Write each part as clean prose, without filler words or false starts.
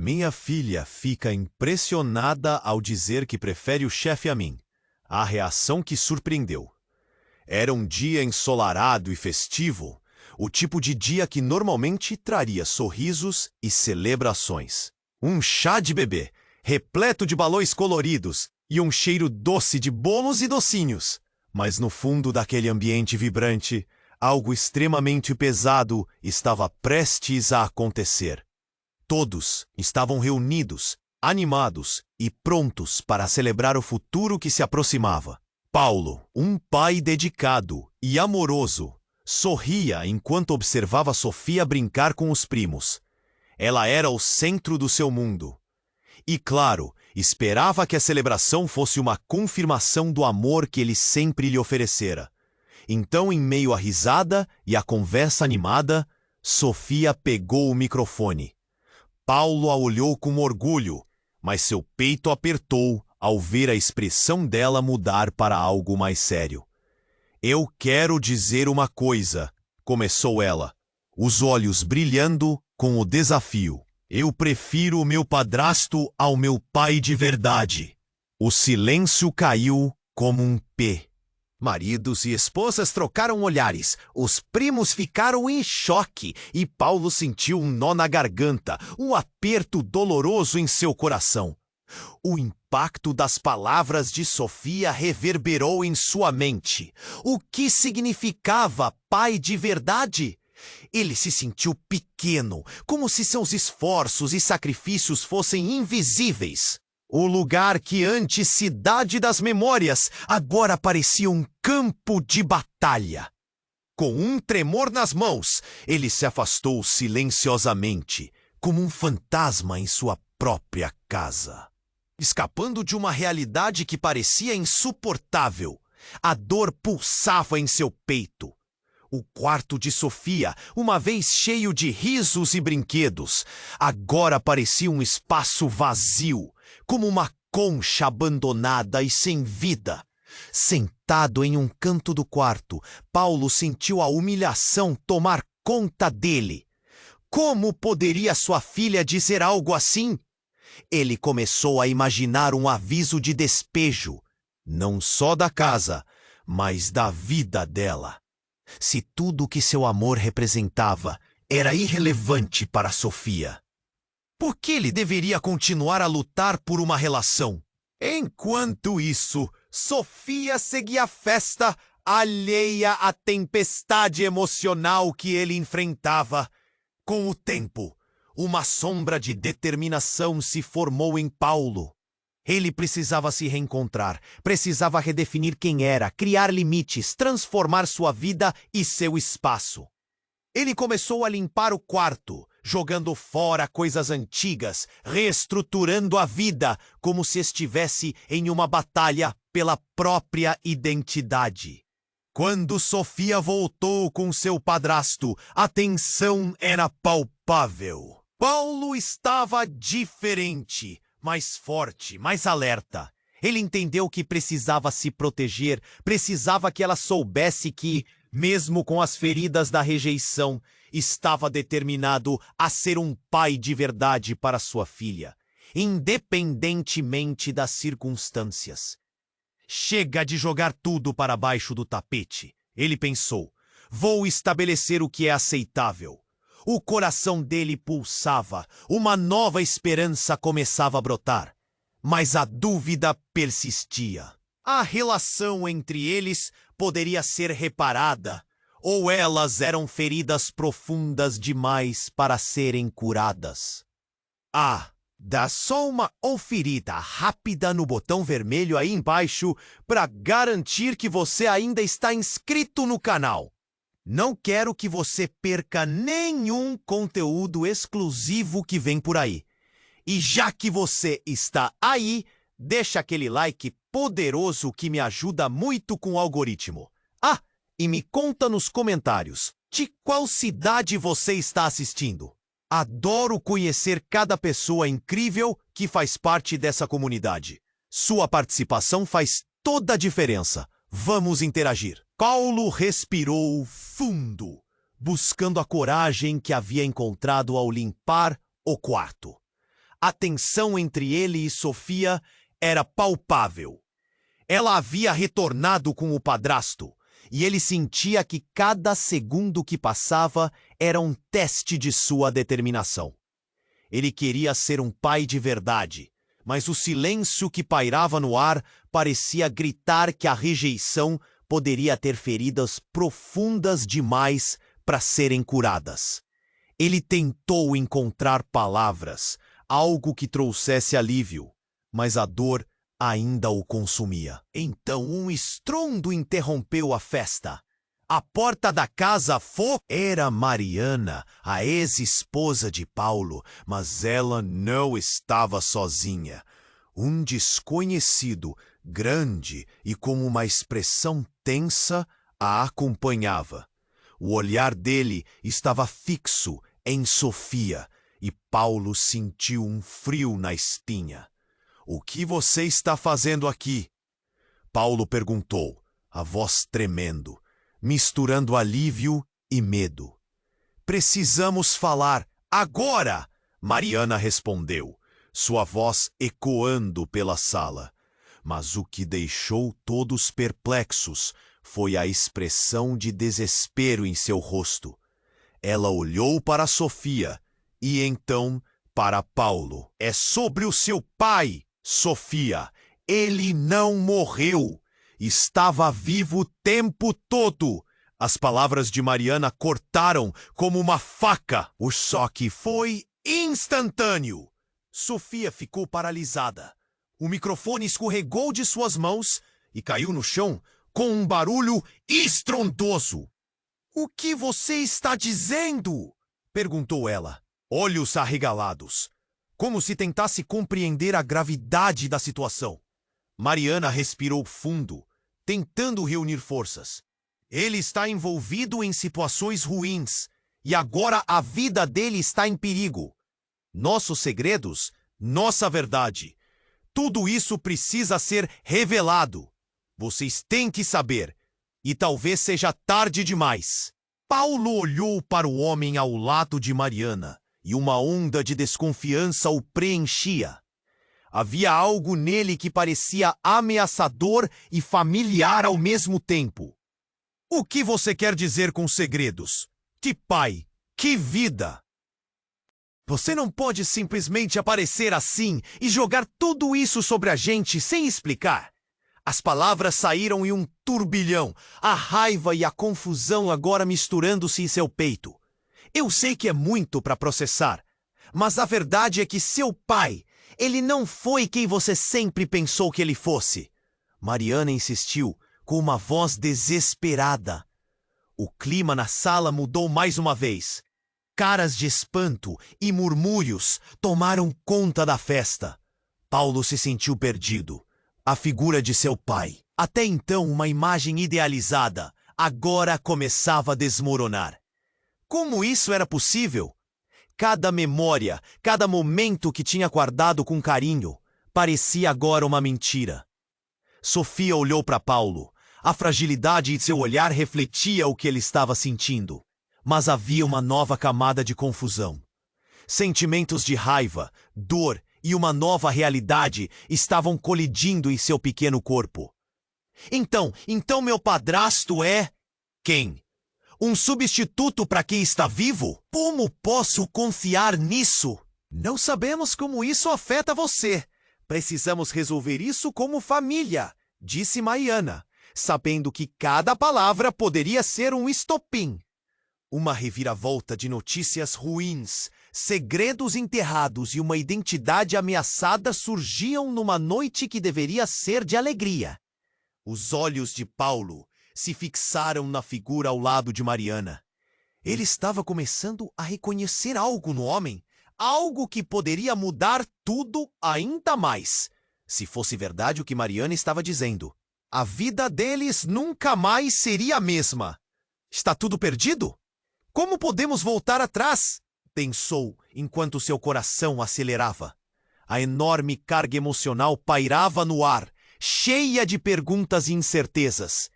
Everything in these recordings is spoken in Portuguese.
Minha filha fica impressionada ao dizer que prefere o chefe a mim. A reação que surpreendeu. Era um dia ensolarado e festivo, o tipo de dia que normalmente traria sorrisos e celebrações. Um chá de bebê, repleto de balões coloridos e um cheiro doce de bolos e docinhos. Mas no fundo daquele ambiente vibrante, algo extremamente pesado estava prestes a acontecer. Todos estavam reunidos, animados e prontos para celebrar o futuro que se aproximava. Paulo, um pai dedicado e amoroso, sorria enquanto observava Sofia brincar com os primos. Ela era o centro do seu mundo. E, claro, esperava que a celebração fosse uma confirmação do amor que ele sempre lhe oferecera. Então, em meio à risada e à conversa animada, Sofia pegou o microfone. Paulo a olhou com orgulho, mas seu peito apertou ao ver a expressão dela mudar para algo mais sério. Eu quero dizer uma coisa, começou ela, os olhos brilhando com o desafio. Eu prefiro o meu padrasto ao meu pai de verdade. O silêncio caiu como um P. Maridos e esposas trocaram olhares, os primos ficaram em choque e Paulo sentiu um nó na garganta, um aperto doloroso em seu coração. O impacto das palavras de Sofia reverberou em sua mente. O que significava pai de verdade? Ele se sentiu pequeno, como se seus esforços e sacrifícios fossem invisíveis. O lugar que antes cidade das memórias, agora parecia um campo de batalha. Com um tremor nas mãos, ele se afastou silenciosamente, como um fantasma em sua própria casa. Escapando de uma realidade que parecia insuportável, a dor pulsava em seu peito. O quarto de Sofia, uma vez cheio de risos e brinquedos, agora parecia um espaço vazio, como uma concha abandonada e sem vida. Sentado em um canto do quarto, Paulo sentiu a humilhação tomar conta dele. Como poderia sua filha dizer algo assim? Ele começou a imaginar um aviso de despejo, não só da casa, mas da vida dela. Se tudo o que seu amor representava era irrelevante para Sofia, por que ele deveria continuar a lutar por uma relação? Enquanto isso, Sofia seguia a festa, alheia à tempestade emocional que ele enfrentava. Com o tempo, uma sombra de determinação se formou em Paulo. Ele precisava se reencontrar, precisava redefinir quem era, criar limites, transformar sua vida e seu espaço. Ele começou a limpar o quarto, jogando fora coisas antigas, reestruturando a vida como se estivesse em uma batalha pela própria identidade. Quando Sofia voltou com seu padrasto, a tensão era palpável. Paulo estava diferente, mais forte, mais alerta. Ele entendeu que precisava se proteger, precisava que ela soubesse que, mesmo com as feridas da rejeição, estava determinado a ser um pai de verdade para sua filha, independentemente das circunstâncias. Chega de jogar tudo para baixo do tapete, ele pensou. Vou estabelecer o que é aceitável. O coração dele pulsava, uma nova esperança começava a brotar. Mas a dúvida persistia. A relação entre eles poderia ser reparada, ou elas eram feridas profundas demais para serem curadas. Dá só uma conferida rápida no botão vermelho aí embaixo para garantir que você ainda está inscrito no canal. Não quero que você perca nenhum conteúdo exclusivo que vem por aí. E já que você está aí, deixa aquele like poderoso que me ajuda muito com o algoritmo. E me conta nos comentários de qual cidade você está assistindo. Adoro conhecer cada pessoa incrível que faz parte dessa comunidade. Sua participação faz toda a diferença. Vamos interagir. Paulo respirou fundo, buscando a coragem que havia encontrado ao limpar o quarto. A tensão entre ele e Sofia era palpável. Ela havia retornado com o padrasto, e ele sentia que cada segundo que passava era um teste de sua determinação. Ele queria ser um pai de verdade, mas o silêncio que pairava no ar parecia gritar que a rejeição poderia ter feridas profundas demais para serem curadas. Ele tentou encontrar palavras, algo que trouxesse alívio, mas a dor ainda o consumia. Então um estrondo interrompeu a festa. A porta da casa era Mariana, a ex-esposa de Paulo, mas ela não estava sozinha. Um desconhecido, grande e com uma expressão tensa, a acompanhava. O olhar dele estava fixo em Sofia, e Paulo sentiu um frio na espinha. "O que você está fazendo aqui?" Paulo perguntou, a voz tremendo, misturando alívio e medo. "Precisamos falar agora!" Mariana respondeu, sua voz ecoando pela sala. Mas o que deixou todos perplexos foi a expressão de desespero em seu rosto. Ela olhou para Sofia e então para Paulo. "É sobre o seu pai, Sofia. Ele não morreu. Estava vivo o tempo todo." As palavras de Mariana cortaram como uma faca. O choque foi instantâneo. Sofia ficou paralisada. O microfone escorregou de suas mãos e caiu no chão com um barulho estrondoso. "O que você está dizendo?" perguntou ela, olhos arregalados, como se tentasse compreender a gravidade da situação. Mariana respirou fundo, tentando reunir forças. "Ele está envolvido em situações ruins e agora a vida dele está em perigo. Nossos segredos, nossa verdade, tudo isso precisa ser revelado. Vocês têm que saber, e talvez seja tarde demais." Paulo olhou para o homem ao lado de Mariana, e uma onda de desconfiança o preenchia. Havia algo nele que parecia ameaçador e familiar ao mesmo tempo. "O que você quer dizer com segredos? Que pai? Que vida?" "Você não pode simplesmente aparecer assim e jogar tudo isso sobre a gente sem explicar." As palavras saíram em um turbilhão, a raiva e a confusão agora misturando-se em seu peito. "Eu sei que é muito para processar, mas a verdade é que seu pai, ele não foi quem você sempre pensou que ele fosse." Mariana insistiu, com uma voz desesperada. O clima na sala mudou mais uma vez. Caras de espanto e murmúrios tomaram conta da festa. Paulo se sentiu perdido. A figura de seu pai, até então uma imagem idealizada, agora começava a desmoronar. Como isso era possível? Cada memória, cada momento que tinha guardado com carinho, parecia agora uma mentira. Sofia olhou para Paulo. A fragilidade de seu olhar refletia o que ele estava sentindo. Mas havia uma nova camada de confusão. Sentimentos de raiva, dor e uma nova realidade estavam colidindo em seu pequeno corpo. Então meu padrasto é... quem? Um substituto para quem está vivo? Como posso confiar nisso? Não sabemos como isso afeta você. Precisamos resolver isso como família, disse Mariana, sabendo que cada palavra poderia ser um estopim. Uma reviravolta de notícias ruins, segredos enterrados e uma identidade ameaçada surgiam numa noite que deveria ser de alegria. Os olhos de Paulo se fixaram na figura ao lado de Mariana. Ele estava começando a reconhecer algo no homem, algo que poderia mudar tudo ainda mais, se fosse verdade o que Mariana estava dizendo. A vida deles nunca mais seria a mesma. Está tudo perdido? Como podemos voltar atrás? Pensou enquanto seu coração acelerava. A enorme carga emocional pairava no ar, cheia de perguntas e incertezas.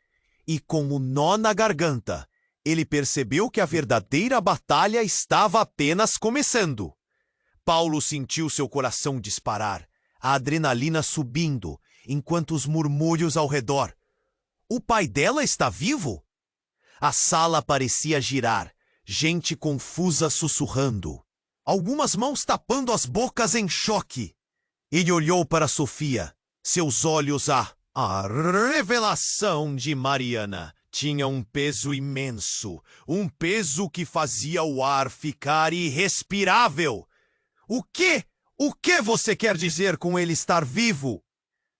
E com o nó na garganta, ele percebeu que a verdadeira batalha estava apenas começando. Paulo sentiu seu coração disparar, a adrenalina subindo, enquanto os murmúrios ao redor. O pai dela está vivo? A sala parecia girar, gente confusa sussurrando. Algumas mãos tapando as bocas em choque. Ele olhou para Sofia. Seus olhos A revelação de Mariana tinha um peso imenso, um peso que fazia o ar ficar irrespirável. O que você quer dizer com ele estar vivo?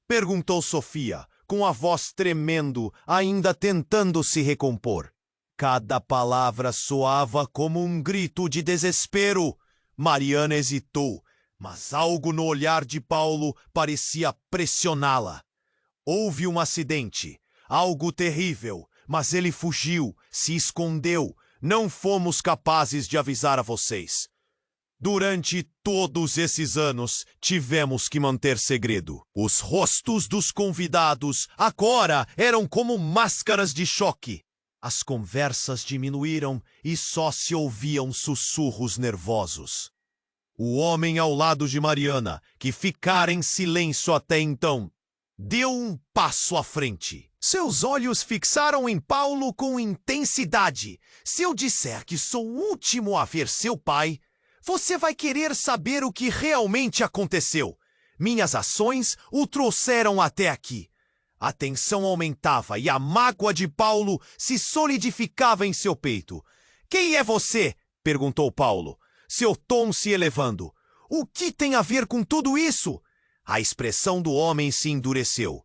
Perguntou Sofia, com a voz tremendo, ainda tentando se recompor. Cada palavra soava como um grito de desespero. Mariana hesitou, mas algo no olhar de Paulo parecia pressioná-la. Houve um acidente, algo terrível, mas ele fugiu, se escondeu. Não fomos capazes de avisar a vocês. Durante todos esses anos, tivemos que manter segredo. Os rostos dos convidados agora eram como máscaras de choque. As conversas diminuíram e só se ouviam sussurros nervosos. O homem ao lado de Mariana, que ficara em silêncio até então, deu um passo à frente. Seus olhos fixaram em Paulo com intensidade. Se eu disser que sou o último a ver seu pai, você vai querer saber o que realmente aconteceu. Minhas ações o trouxeram até aqui. A tensão aumentava e a mágoa de Paulo se solidificava em seu peito. Quem é você? Perguntou Paulo, seu tom se elevando. O que tem a ver com tudo isso? A expressão do homem se endureceu.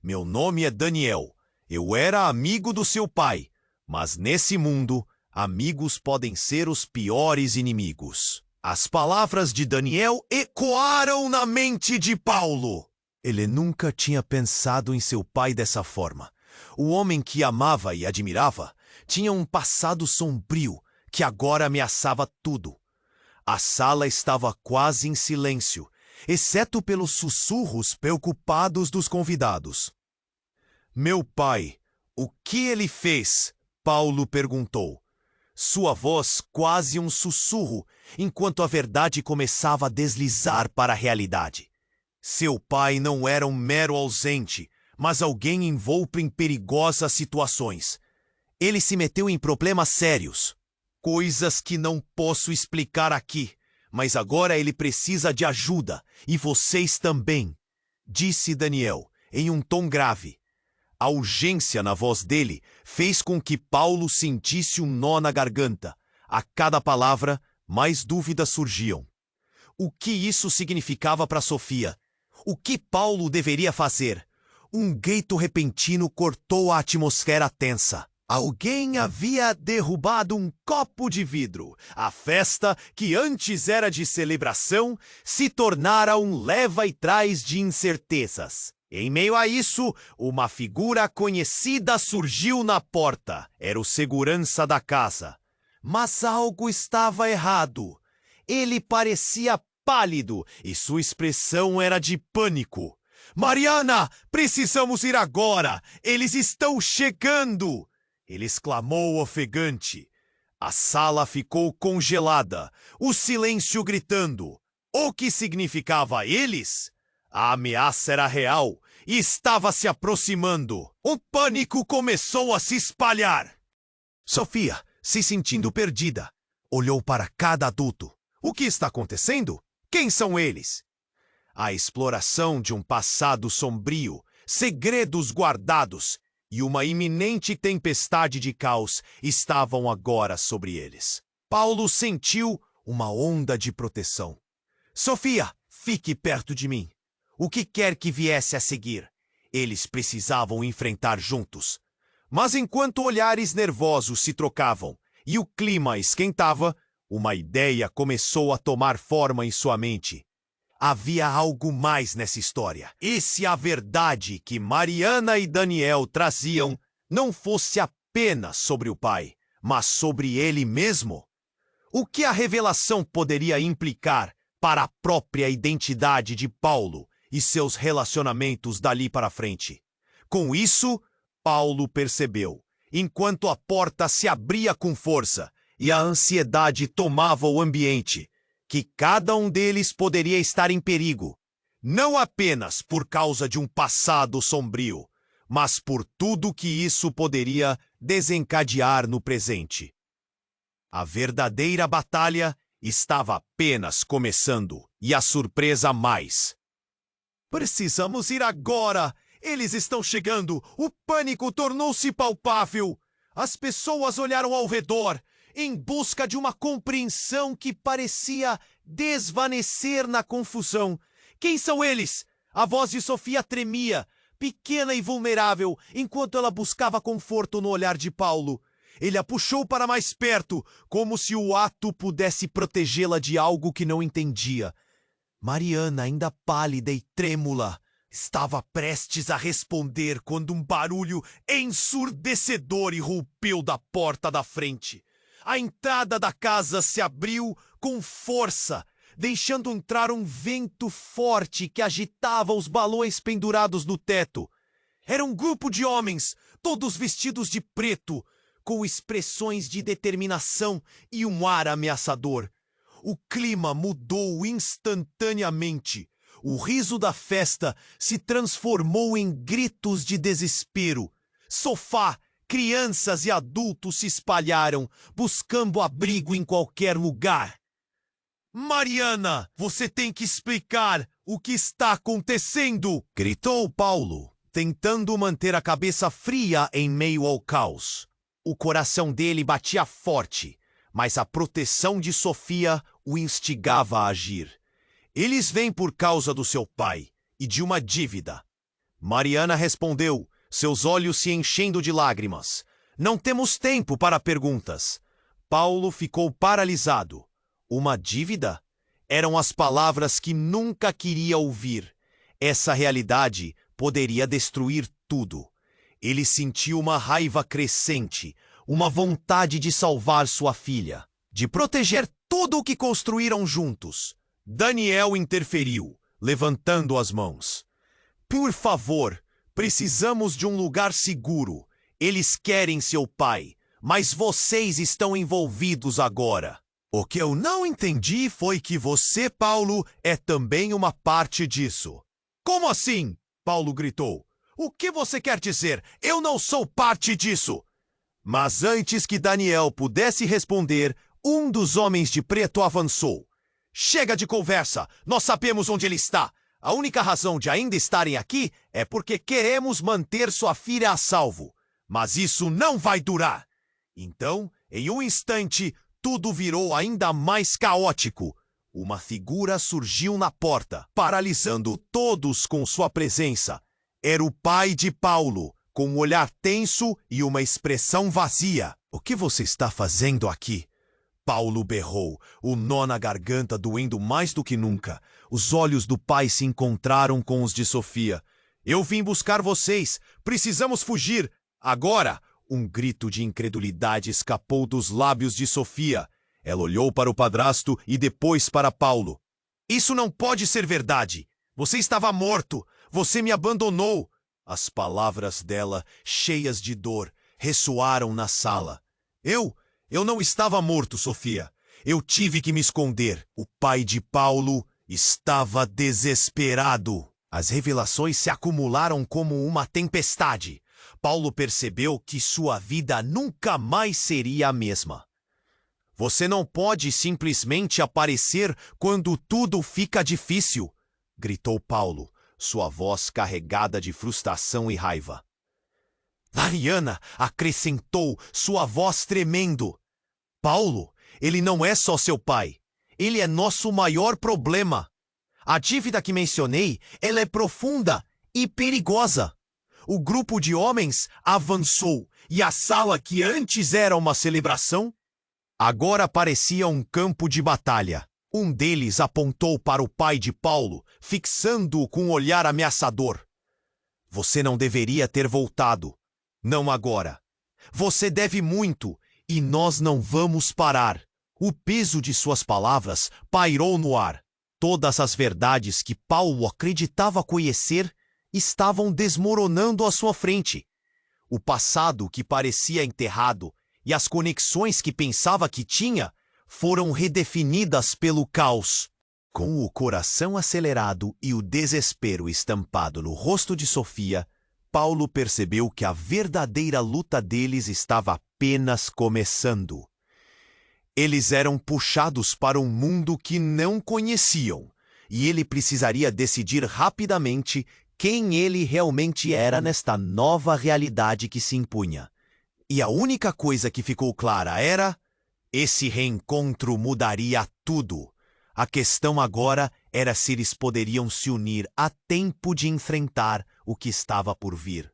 Meu nome é Daniel. Eu era amigo do seu pai, mas nesse mundo, amigos podem ser os piores inimigos. As palavras de Daniel ecoaram na mente de Paulo. Ele nunca tinha pensado em seu pai dessa forma. O homem que amava e admirava tinha um passado sombrio que agora ameaçava tudo. A sala estava quase em silêncio, exceto pelos sussurros preocupados dos convidados. Meu pai, o que ele fez? Paulo perguntou. Sua voz quase um sussurro, enquanto a verdade começava a deslizar para a realidade. Seu pai não era um mero ausente, mas alguém envolto em perigosas situações. Ele se meteu em problemas sérios, coisas que não posso explicar aqui, mas agora ele precisa de ajuda, e vocês também, disse Daniel, em um tom grave. A urgência na voz dele fez com que Paulo sentisse um nó na garganta. A cada palavra, mais dúvidas surgiam. O que isso significava para Sofia? O que Paulo deveria fazer? Um grito repentino cortou a atmosfera tensa. Alguém havia derrubado um copo de vidro. A festa, que antes era de celebração, se tornara um leva e traz de incertezas. Em meio a isso, uma figura conhecida surgiu na porta. Era o segurança da casa. Mas algo estava errado. Ele parecia pálido e sua expressão era de pânico. Mariana, precisamos ir agora! Eles estão chegando! Ele exclamou ofegante. A sala ficou congelada, o silêncio gritando. O que significava eles? A ameaça era real e estava se aproximando. O pânico começou a se espalhar. Sofia, se sentindo perdida, olhou para cada adulto. O que está acontecendo? Quem são eles? A exploração de um passado sombrio, segredos guardados e uma iminente tempestade de caos estavam agora sobre eles. Paulo sentiu uma onda de proteção. Sofia, fique perto de mim. O que quer que viesse a seguir, eles precisavam enfrentar juntos. Mas enquanto olhares nervosos se trocavam e o clima esquentava, uma ideia começou a tomar forma em sua mente. Havia algo mais nessa história. E se a verdade que Mariana e Daniel traziam não fosse apenas sobre o pai, mas sobre ele mesmo? O que a revelação poderia implicar para a própria identidade de Paulo e seus relacionamentos dali para frente? Com isso, Paulo percebeu, enquanto a porta se abria com força e a ansiedade tomava o ambiente, que cada um deles poderia estar em perigo, não apenas por causa de um passado sombrio, mas por tudo que isso poderia desencadear no presente. A verdadeira batalha estava apenas começando, e a surpresa mais. Precisamos ir agora! Eles estão chegando! O pânico tornou-se palpável! As pessoas olharam ao redor, em busca de uma compreensão que parecia desvanecer na confusão. Quem são eles? A voz de Sofia tremia, pequena e vulnerável, enquanto ela buscava conforto no olhar de Paulo. Ele a puxou para mais perto, como se o ato pudesse protegê-la de algo que não entendia. Mariana, ainda pálida e trêmula, estava prestes a responder quando um barulho ensurdecedor irrompeu da porta da frente. A entrada da casa se abriu com força, deixando entrar um vento forte que agitava os balões pendurados no teto. Era um grupo de homens, todos vestidos de preto, com expressões de determinação e um ar ameaçador. O clima mudou instantaneamente. O riso da festa se transformou em gritos de desespero. Sofá, crianças e adultos se espalharam, buscando abrigo em qualquer lugar. Mariana, você tem que explicar o que está acontecendo! Gritou Paulo, tentando manter a cabeça fria em meio ao caos. O coração dele batia forte, mas a proteção de Sofia o instigava a agir. Eles vêm por causa do seu pai e de uma dívida. Mariana respondeu, seus olhos se enchendo de lágrimas. Não temos tempo para perguntas. Paulo ficou paralisado. Uma dívida? Eram as palavras que nunca queria ouvir. Essa realidade poderia destruir tudo. Ele sentiu uma raiva crescente, uma vontade de salvar sua filha, de proteger tudo o que construíram juntos. Daniel interferiu, levantando as mãos. Por favor, precisamos de um lugar seguro. Eles querem seu pai, mas vocês estão envolvidos agora. O que eu não entendi foi que você, Paulo, é também uma parte disso. Como assim? Paulo gritou. O que você quer dizer? Eu não sou parte disso! Mas antes que Daniel pudesse responder, um dos homens de preto avançou. Chega de conversa! Nós sabemos onde ele está! A única razão de ainda estarem aqui é porque queremos manter sua filha a salvo. Mas isso não vai durar! Então, em um instante, tudo virou ainda mais caótico. Uma figura surgiu na porta, paralisando todos com sua presença. Era o pai de Paulo, com um olhar tenso e uma expressão vazia. O que você está fazendo aqui? Paulo berrou, o nó na garganta doendo mais do que nunca. Os olhos do pai se encontraram com os de Sofia. Eu vim buscar vocês. Precisamos fugir. Agora! Um grito de incredulidade escapou dos lábios de Sofia. Ela olhou para o padrasto e depois para Paulo. Isso não pode ser verdade. Você estava morto. Você me abandonou. As palavras dela, cheias de dor, ressoaram na sala. Eu não estava morto, Sofia. Eu tive que me esconder. O pai de Paulo estava desesperado. As revelações se acumularam como uma tempestade. Paulo percebeu que sua vida nunca mais seria a mesma. Você não pode simplesmente aparecer quando tudo fica difícil, gritou Paulo, sua voz carregada de frustração e raiva. Mariana acrescentou, sua voz tremendo. Paulo, ele não é só seu pai. Ele é nosso maior problema. A dívida que mencionei, ela é profunda e perigosa. O grupo de homens avançou e a sala que antes era uma celebração, agora parecia um campo de batalha. Um deles apontou para o pai de Paulo, fixando-o com um olhar ameaçador. Você não deveria ter voltado. Não agora. Você deve muito e nós não vamos parar. O peso de suas palavras pairou no ar. Todas as verdades que Paulo acreditava conhecer estavam desmoronando à sua frente. O passado que parecia enterrado e as conexões que pensava que tinha foram redefinidas pelo caos. Com o coração acelerado e o desespero estampado no rosto de Sofia, Paulo percebeu que a verdadeira luta deles estava apenas começando. Eles eram puxados para um mundo que não conheciam, e ele precisaria decidir rapidamente quem ele realmente era nesta nova realidade que se impunha. E a única coisa que ficou clara era: esse reencontro mudaria tudo. A questão agora era se eles poderiam se unir a tempo de enfrentar o que estava por vir.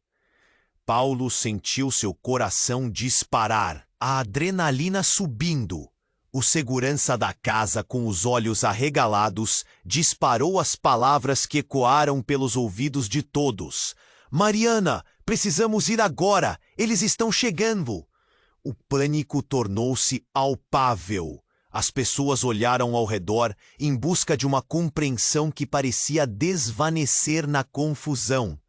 Paulo sentiu seu coração disparar, a adrenalina subindo. O segurança da casa, com os olhos arregalados, disparou as palavras que ecoaram pelos ouvidos de todos. Mariana, precisamos ir agora! Eles estão chegando! O pânico tornou-se palpável. As pessoas olharam ao redor em busca de uma compreensão que parecia desvanecer na confusão.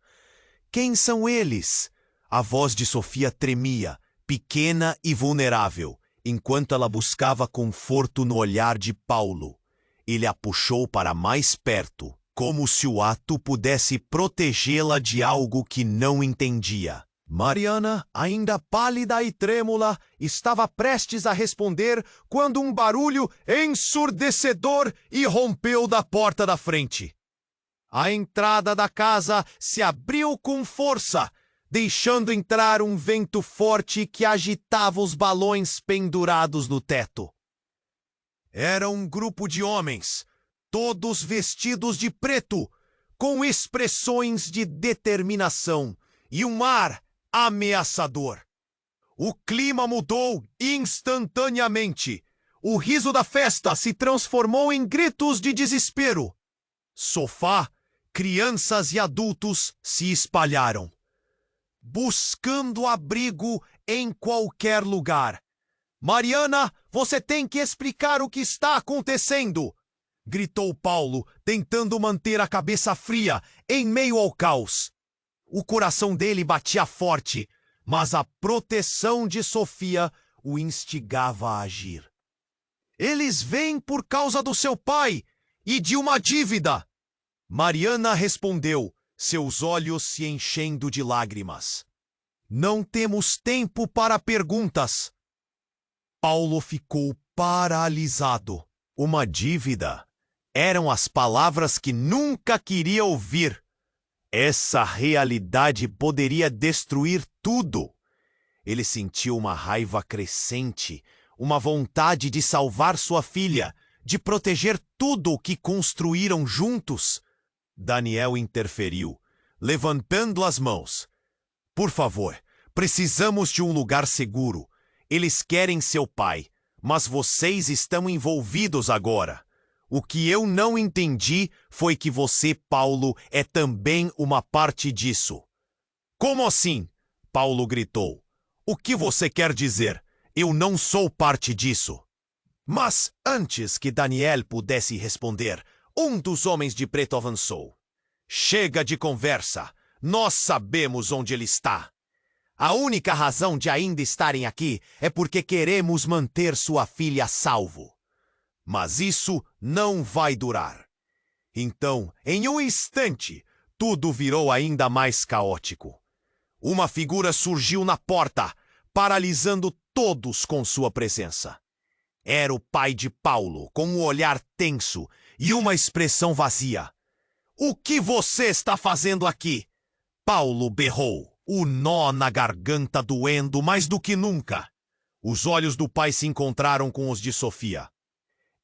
Quem são eles? A voz de Sofia tremia, pequena e vulnerável, enquanto ela buscava conforto no olhar de Paulo. Ele a puxou para mais perto, como se o ato pudesse protegê-la de algo que não entendia. Mariana, ainda pálida e trêmula, estava prestes a responder quando um barulho ensurdecedor irrompeu da porta da frente. A entrada da casa se abriu com força, deixando entrar um vento forte que agitava os balões pendurados no teto. Era um grupo de homens, todos vestidos de preto, com expressões de determinação e um ar ameaçador. O clima mudou instantaneamente. O riso da festa se transformou em gritos de desespero. Sofá, crianças e adultos se espalharam, buscando abrigo em qualquer lugar. Mariana, você tem que explicar o que está acontecendo! Gritou Paulo, tentando manter a cabeça fria em meio ao caos. O coração dele batia forte, mas a proteção de Sofia o instigava a agir. Eles vêm por causa do seu pai e de uma dívida. Mariana respondeu, seus olhos se enchendo de lágrimas. Não temos tempo para perguntas. Paulo ficou paralisado. Uma dívida. Eram as palavras que nunca queria ouvir. Essa realidade poderia destruir tudo. Ele sentiu uma raiva crescente, uma vontade de salvar sua filha, de proteger tudo o que construíram juntos. Daniel interferiu, levantando as mãos. Por favor, precisamos de um lugar seguro. Eles querem seu pai, mas vocês estão envolvidos agora. O que eu não entendi foi que você, Paulo, é também uma parte disso. Como assim? Paulo gritou. O que você quer dizer? Eu não sou parte disso. Mas, antes que Daniel pudesse responder, um dos homens de preto avançou. Chega de conversa. Nós sabemos onde ele está. A única razão de ainda estarem aqui é porque queremos manter sua filha a salvo. Mas isso não vai durar. Então, em um instante, tudo virou ainda mais caótico. Uma figura surgiu na porta, paralisando todos com sua presença. Era o pai de Paulo, com um olhar tenso e uma expressão vazia. O que você está fazendo aqui? Paulo berrou, o nó na garganta doendo mais do que nunca. Os olhos do pai se encontraram com os de Sofia.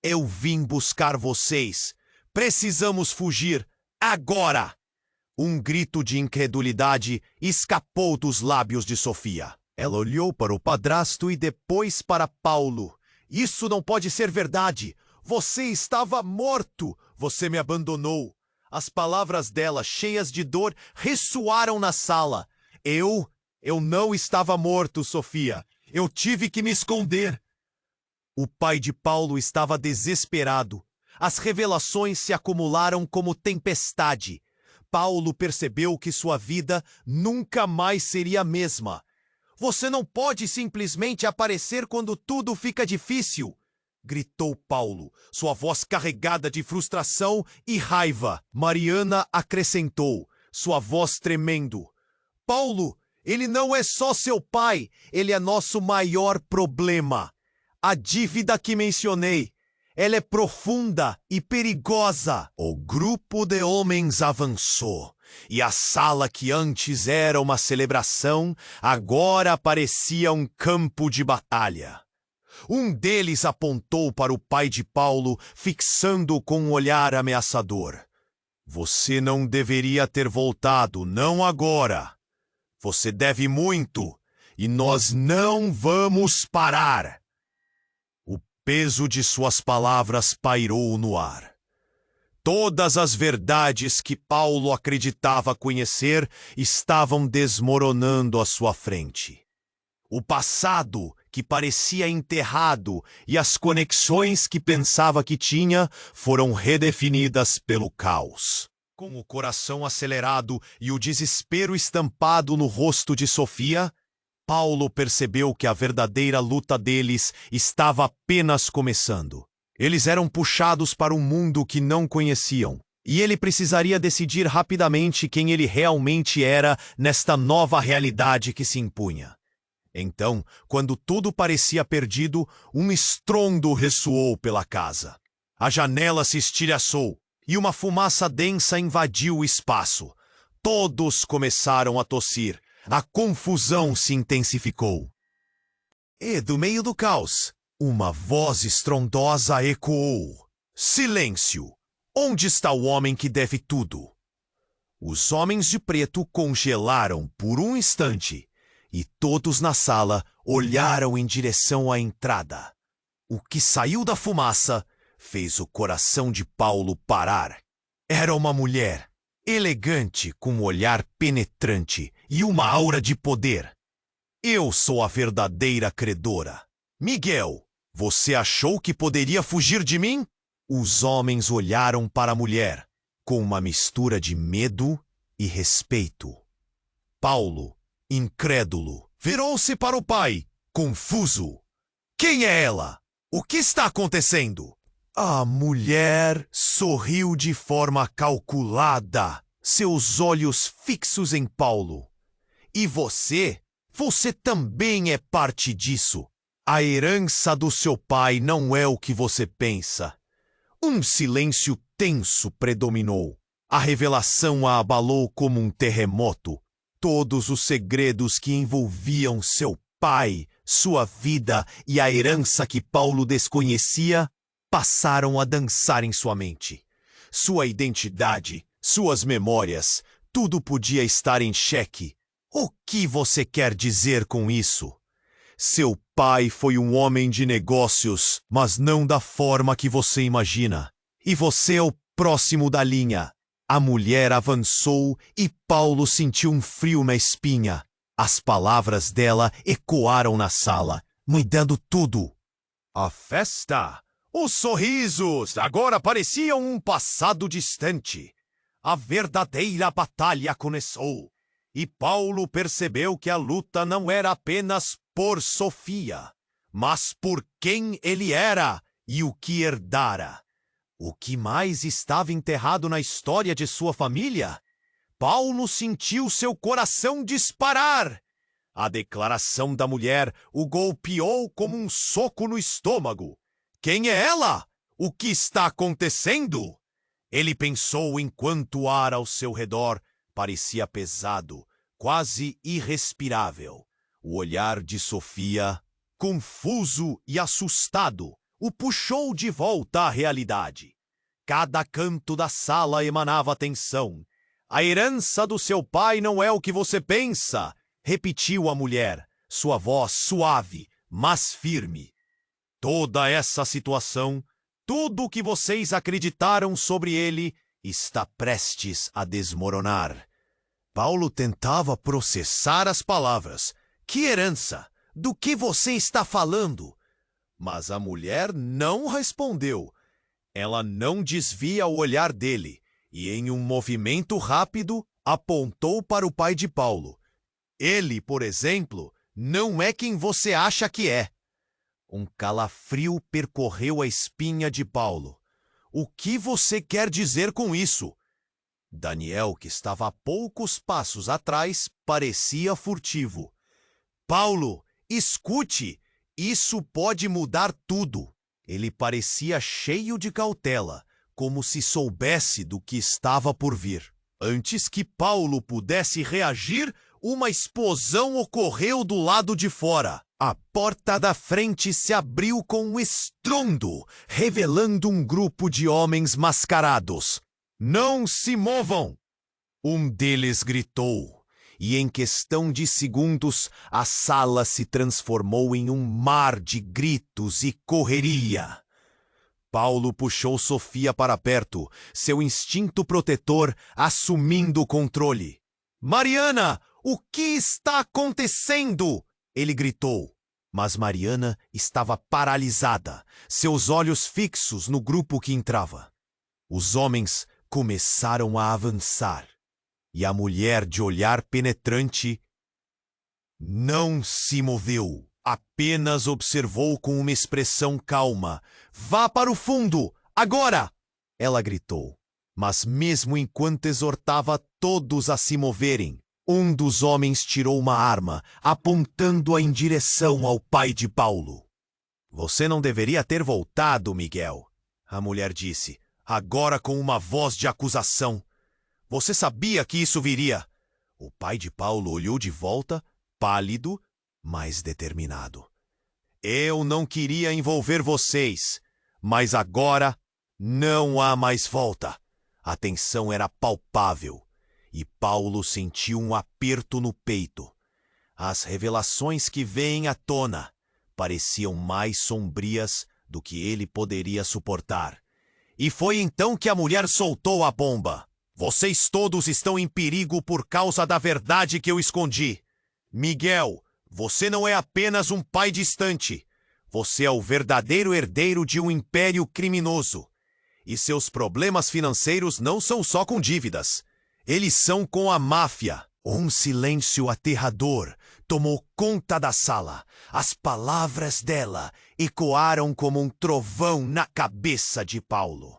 Eu vim buscar vocês. Precisamos fugir agora! Um grito de incredulidade escapou dos lábios de Sofia. Ela olhou para o padrasto e depois para Paulo. Isso não pode ser verdade! Você estava morto! Você me abandonou! As palavras dela, cheias de dor, ressoaram na sala. Eu não estava morto, Sofia. Eu tive que me esconder. O pai de Paulo estava desesperado. As revelações se acumularam como tempestade. Paulo percebeu que sua vida nunca mais seria a mesma. Você não pode simplesmente aparecer quando tudo fica difícil, gritou Paulo, sua voz carregada de frustração e raiva. Mariana acrescentou, sua voz tremendo. Paulo, ele não é só seu pai, ele é nosso maior problema. A dívida que mencionei, ela é profunda e perigosa. O grupo de homens avançou, e a sala que antes era uma celebração, agora parecia um campo de batalha. Um deles apontou para o pai de Paulo, fixando-o com um olhar ameaçador. Você não deveria ter voltado, não agora. Você deve muito, e nós não vamos parar. O peso de suas palavras pairou no ar. Todas as verdades que Paulo acreditava conhecer estavam desmoronando à sua frente. O passado, que parecia enterrado, e as conexões que pensava que tinha, foram redefinidas pelo caos. Com o coração acelerado e o desespero estampado no rosto de Sofia, Paulo percebeu que a verdadeira luta deles estava apenas começando. Eles eram puxados para um mundo que não conheciam, e ele precisaria decidir rapidamente quem ele realmente era nesta nova realidade que se impunha. Então, quando tudo parecia perdido, um estrondo ressoou pela casa. A janela se estilhaçou, e uma fumaça densa invadiu o espaço. Todos começaram a tossir. A confusão se intensificou. E, do meio do caos, uma voz estrondosa ecoou. Silêncio! Onde está o homem que deve tudo? Os homens de preto congelaram por um instante, e todos na sala olharam em direção à entrada. O que saiu da fumaça fez o coração de Paulo parar. Era uma mulher, elegante, com um olhar penetrante e uma aura de poder. Eu sou a verdadeira credora. Miguel, você achou que poderia fugir de mim? Os homens olharam para a mulher, com uma mistura de medo e respeito. Paulo, incrédulo, virou-se para o pai, confuso. Quem é ela? O que está acontecendo? A mulher sorriu de forma calculada, seus olhos fixos em Paulo. E você? Você também é parte disso. A herança do seu pai não é o que você pensa. Um silêncio tenso predominou. A revelação a abalou como um terremoto. Todos os segredos que envolviam seu pai, sua vida e a herança que Paulo desconhecia passaram a dançar em sua mente. Sua identidade, suas memórias, tudo podia estar em xeque. O que você quer dizer com isso? Seu pai foi um homem de negócios, mas não da forma que você imagina. E você é o próximo da linha. A mulher avançou e Paulo sentiu um frio na espinha. As palavras dela ecoaram na sala, mudando tudo. A festa, os sorrisos, agora pareciam um passado distante. A verdadeira batalha começou. E Paulo percebeu que a luta não era apenas por Sofia, mas por quem ele era e o que herdara. O que mais estava enterrado na história de sua família? Paulo sentiu seu coração disparar. A declaração da mulher o golpeou como um soco no estômago. Quem é ela? O que está acontecendo? Ele pensou enquanto o ar ao seu redor parecia pesado, quase irrespirável. O olhar de Sofia, confuso e assustado, o puxou de volta à realidade. Cada canto da sala emanava tensão. A herança do seu pai não é o que você pensa, repetiu a mulher, sua voz suave, mas firme. Toda essa situação, tudo o que vocês acreditaram sobre ele, está prestes a desmoronar. Paulo tentava processar as palavras. Que herança? Do que você está falando? Mas a mulher não respondeu. Ela não desvia o olhar dele e, em um movimento rápido, apontou para o pai de Paulo. Ele, por exemplo, não é quem você acha que é. Um calafrio percorreu a espinha de Paulo. O que você quer dizer com isso? Daniel, que estava a poucos passos atrás, parecia furtivo. Paulo, escute! Isso pode mudar tudo. Ele parecia cheio de cautela, como se soubesse do que estava por vir. Antes que Paulo pudesse reagir, uma explosão ocorreu do lado de fora. A porta da frente se abriu com um estrondo, revelando um grupo de homens mascarados. Não se movam! Um deles gritou, e em questão de segundos a sala se transformou em um mar de gritos e correria. Paulo puxou Sofia para perto, seu instinto protetor assumindo o controle. Mariana, o que está acontecendo? Ele gritou. Mas Mariana estava paralisada, seus olhos fixos no grupo que entrava. Os homens começaram a avançar, e a mulher de olhar penetrante não se moveu. Apenas observou com uma expressão calma. Vá para o fundo, agora! Ela gritou. Mas mesmo enquanto exortava todos a se moverem, um dos homens tirou uma arma, apontando-a em direção ao pai de Paulo. Você não deveria ter voltado, Miguel, a mulher disse, agora com uma voz de acusação. Você sabia que isso viria. O pai de Paulo olhou de volta, pálido, mas determinado. Eu não queria envolver vocês, mas agora não há mais volta. A tensão era palpável, e Paulo sentiu um aperto no peito. As revelações que vêm à tona pareciam mais sombrias do que ele poderia suportar. E foi então que a mulher soltou a bomba. Vocês todos estão em perigo por causa da verdade que eu escondi. Miguel, você não é apenas um pai distante. Você é o verdadeiro herdeiro de um império criminoso. E seus problemas financeiros não são só com dívidas. Eles são com a máfia. Um silêncio aterrador tomou conta da sala. As palavras dela ecoaram como um trovão na cabeça de Paulo.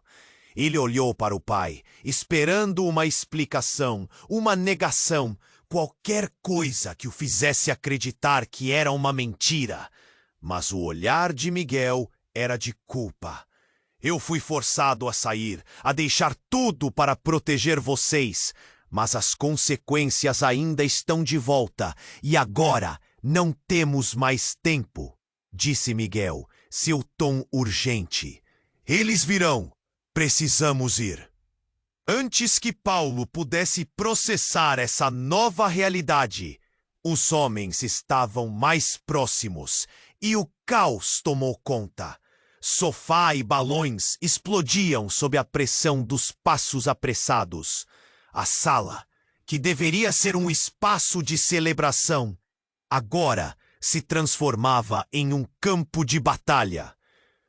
Ele olhou para o pai, esperando uma explicação, uma negação, qualquer coisa que o fizesse acreditar que era uma mentira. Mas o olhar de Miguel era de culpa. Eu fui forçado a sair, a deixar tudo para proteger vocês, mas as consequências ainda estão de volta, e agora não temos mais tempo, disse Miguel, seu tom urgente. Eles virão. Precisamos ir. Antes que Paulo pudesse processar essa nova realidade, os homens estavam mais próximos e o caos tomou conta. Sofá e balões explodiam sob a pressão dos passos apressados. A sala, que deveria ser um espaço de celebração, agora se transformava em um campo de batalha.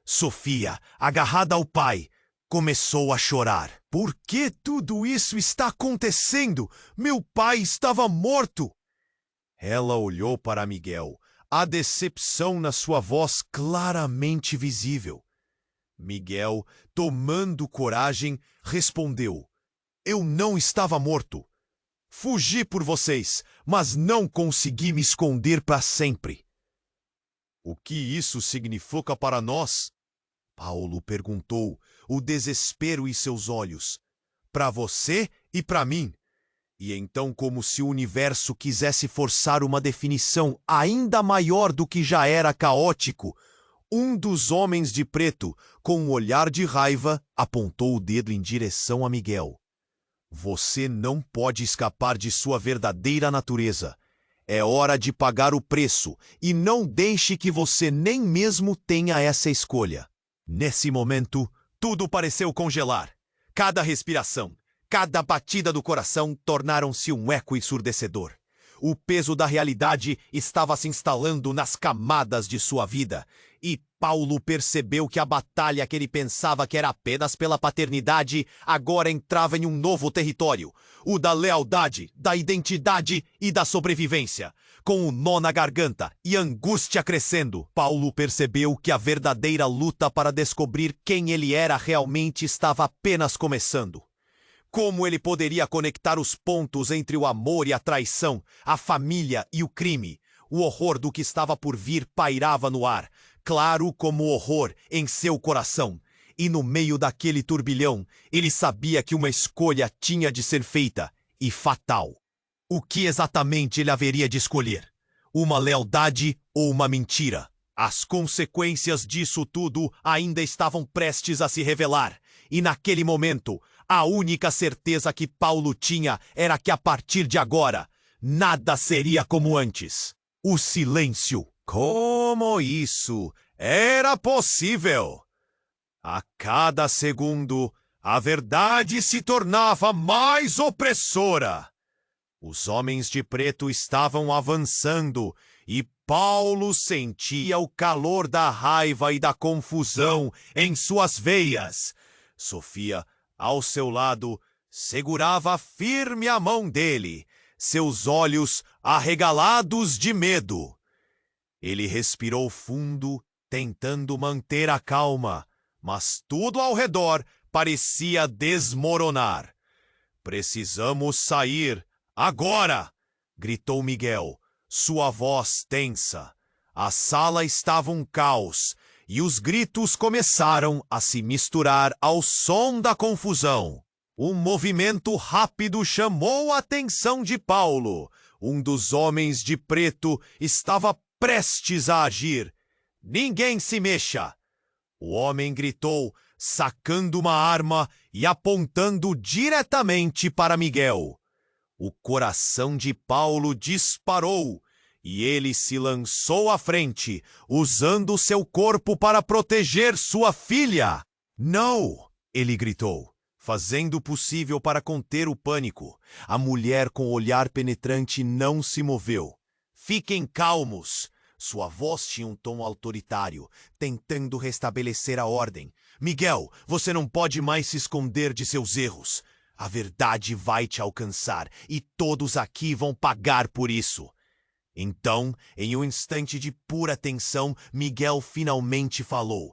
Sofia, agarrada ao pai, começou a chorar. Por que tudo isso está acontecendo? Meu pai estava morto! Ela olhou para Miguel, a decepção na sua voz claramente visível. Miguel, tomando coragem, respondeu: Eu não estava morto. Fugi por vocês, mas não consegui me esconder para sempre. O que isso significa para nós? Paulo perguntou, o desespero em seus olhos. Para você e para mim. E então, como se o universo quisesse forçar uma definição ainda maior do que já era caótico, um dos homens de preto, com um olhar de raiva, apontou o dedo em direção a Miguel. Você não pode escapar de sua verdadeira natureza. É hora de pagar o preço, e não deixe que você nem mesmo tenha essa escolha. Nesse momento, tudo pareceu congelar. Cada respiração, cada batida do coração tornaram-se um eco ensurdecedor. O peso da realidade estava se instalando nas camadas de sua vida, e Paulo percebeu que a batalha que ele pensava que era apenas pela paternidade agora entrava em um novo território, o da lealdade, da identidade e da sobrevivência. com um nó na garganta e angústia crescendo. Paulo percebeu que a verdadeira luta para descobrir quem ele era realmente estava apenas começando. Como ele poderia conectar os pontos entre o amor e a traição, a família e o crime? O horror do que estava por vir pairava no ar, claro como horror em seu coração. E no meio daquele turbilhão, ele sabia que uma escolha tinha de ser feita, e fatal. O que exatamente ele haveria de escolher? Uma lealdade ou uma mentira? As consequências disso tudo ainda estavam prestes a se revelar, e naquele momento, a única certeza que Paulo tinha era que a partir de agora, nada seria como antes. O silêncio. Como isso era possível? A cada segundo, a verdade se tornava mais opressora. Os homens de preto estavam avançando e Paulo sentia o calor da raiva e da confusão em suas veias. Sofia, ao seu lado, segurava firme a mão dele, seus olhos arregalados de medo. Ele respirou fundo, tentando manter a calma, mas tudo ao redor parecia desmoronar. Precisamos sair. Agora! Gritou Miguel, sua voz tensa. A sala estava um caos, e os gritos começaram a se misturar ao som da confusão. Um movimento rápido chamou a atenção de Paulo. Um dos homens de preto estava prestes a agir. Ninguém se mexa! O homem gritou, sacando uma arma e apontando diretamente para Miguel. O coração de Paulo disparou e ele se lançou à frente, usando seu corpo para proteger sua filha. Não! Ele gritou, fazendo o possível para conter o pânico. A mulher com o olhar penetrante não se moveu. Fiquem calmos! Sua voz tinha um tom autoritário, tentando restabelecer a ordem. Miguel, você não pode mais se esconder de seus erros. A verdade vai te alcançar e todos aqui vão pagar por isso. Então, em um instante de pura tensão, Miguel finalmente falou.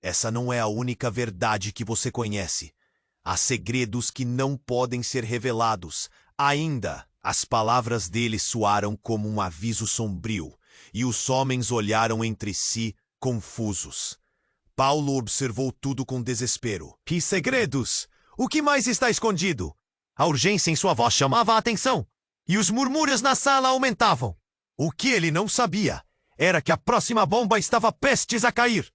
Essa não é a única verdade que você conhece. Há segredos que não podem ser revelados. Ainda, as palavras dele soaram como um aviso sombrio, e os homens olharam entre si, confusos. Paulo observou tudo com desespero. Que segredos? O que mais está escondido? A urgência em sua voz chamava a atenção, e os murmúrios na sala aumentavam. O que ele não sabia era que a próxima bomba estava prestes a cair.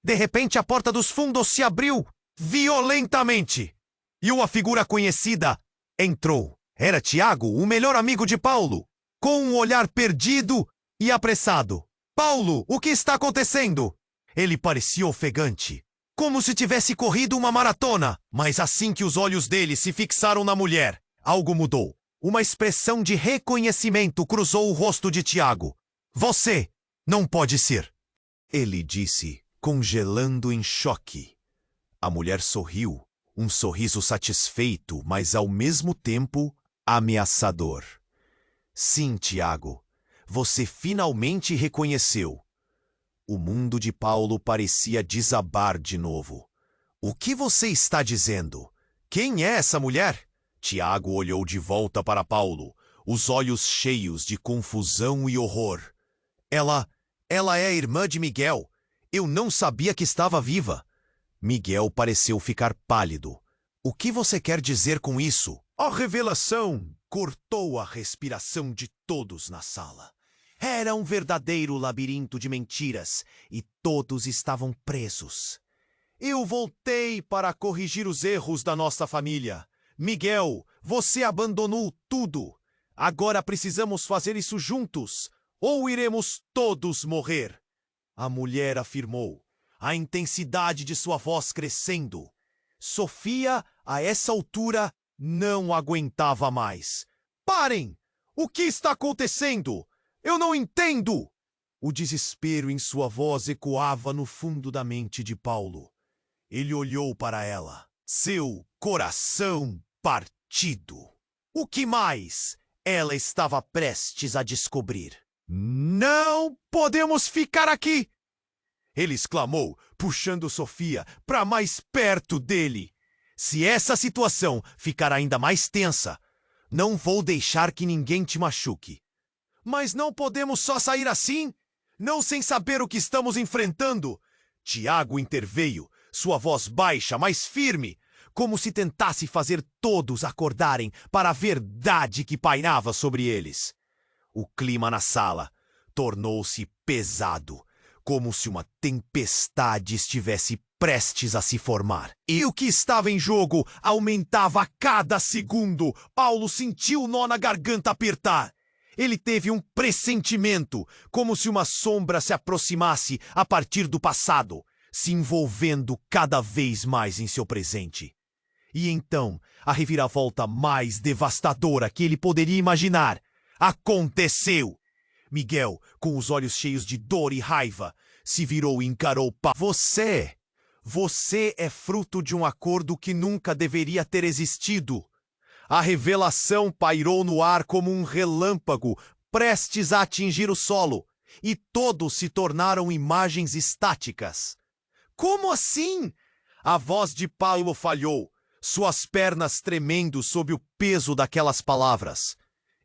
De repente, a porta dos fundos se abriu violentamente, e uma figura conhecida entrou. Era Tiago, o melhor amigo de Paulo, com um olhar perdido e apressado. Paulo, o que está acontecendo? Ele parecia ofegante, como se tivesse corrido uma maratona. Mas assim que os olhos dele se fixaram na mulher, algo mudou. Uma expressão de reconhecimento cruzou o rosto de Tiago. Você não pode ser, ele disse, congelando em choque. A mulher sorriu, um sorriso satisfeito, mas ao mesmo tempo ameaçador. Sim, Tiago, você finalmente reconheceu. O mundo de Paulo parecia desabar de novo. O que você está dizendo? Quem é essa mulher? Tiago olhou de volta para Paulo, os olhos cheios de confusão e horror. Ela é a irmã de Miguel. Eu não sabia que estava viva. Miguel pareceu ficar pálido. O que você quer dizer com isso? A revelação cortou a respiração de todos na sala. Era um verdadeiro labirinto de mentiras e todos estavam presos. Eu voltei para corrigir os erros da nossa família. Miguel, você abandonou tudo. Agora precisamos fazer isso juntos, ou iremos todos morrer. A mulher afirmou, a intensidade de sua voz crescendo. Sofia, a essa altura, não aguentava mais. Parem! O que está acontecendo? Eu não entendo! O desespero em sua voz ecoava no fundo da mente de Paulo. Ele olhou para ela. Seu coração partido. O que mais? ela estava prestes a descobrir. Não podemos ficar aqui! Ele exclamou, puxando Sofia para mais perto dele. Se essa situação ficar ainda mais tensa, não vou deixar que ninguém te machuque. Mas não podemos só sair assim, não sem saber o que estamos enfrentando. Tiago interveio, sua voz baixa, mas firme, como se tentasse fazer todos acordarem para a verdade que pairava sobre eles. O clima na sala tornou-se pesado, como se uma tempestade estivesse prestes a se formar. E o que estava em jogo aumentava a cada segundo. Paulo sentiu o nó na garganta apertar. Ele teve um pressentimento, como se uma sombra se aproximasse a partir do passado, se envolvendo cada vez mais em seu presente. E então, a reviravolta mais devastadora que ele poderia imaginar aconteceu. Miguel, com os olhos cheios de dor e raiva, se virou e encarou Paulo. Você é fruto de um acordo que nunca deveria ter existido. A revelação pairou no ar como um relâmpago, prestes a atingir o solo, e todos se tornaram imagens estáticas. Como assim? A voz de Paulo falhou, suas pernas tremendo sob o peso daquelas palavras.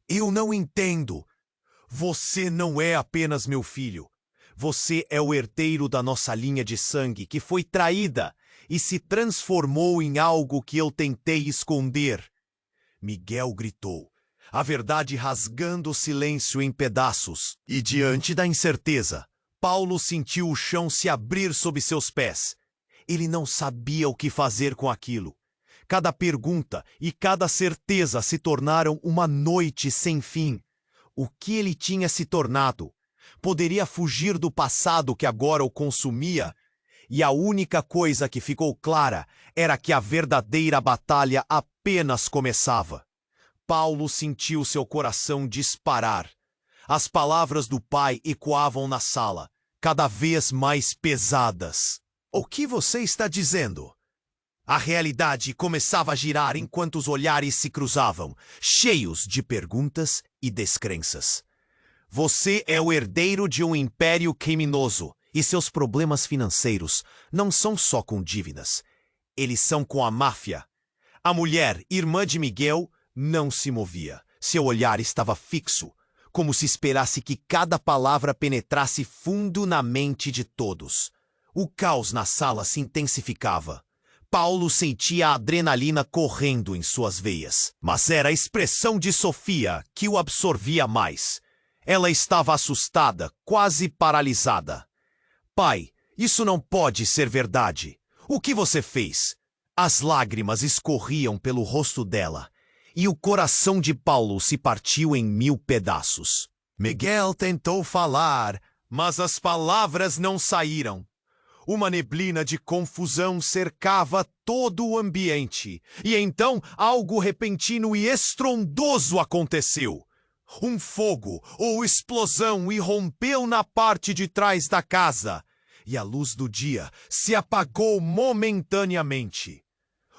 Eu não entendo. Você não é apenas meu filho. Você é o herdeiro da nossa linha de sangue que foi traída e se transformou em algo que eu tentei esconder. Miguel gritou, a verdade rasgando o silêncio em pedaços. E diante da incerteza, Paulo sentiu o chão se abrir sob seus pés. Ele não sabia o que fazer com aquilo. Cada pergunta e cada certeza se tornaram uma noite sem fim. O que ele tinha se tornado? Poderia fugir do passado que agora o consumia? E a única coisa que ficou clara era que a verdadeira batalha apenas começava. Paulo sentiu seu coração disparar. As palavras do pai ecoavam na sala, cada vez mais pesadas. O que você está dizendo? A realidade começava a girar enquanto os olhares se cruzavam, cheios de perguntas e descrenças. Você é o herdeiro de um império criminoso, e seus problemas financeiros não são só com dívidas. Eles são com a máfia. A mulher, irmã de Miguel, não se movia. Seu olhar estava fixo, como se esperasse que cada palavra penetrasse fundo na mente de todos. O caos na sala se intensificava. Paulo sentia a adrenalina correndo em suas veias, mas era a expressão de Sofia que o absorvia mais. Ela estava assustada, quase paralisada. Pai, isso não pode ser verdade. O que você fez? As lágrimas escorriam pelo rosto dela, e o coração de Paulo se partiu em 1000 pedaços. Miguel tentou falar, mas as palavras não saíram. Uma neblina de confusão cercava todo o ambiente, e então algo repentino e estrondoso aconteceu. Um fogo ou explosão irrompeu na parte de trás da casa, e a luz do dia se apagou momentaneamente.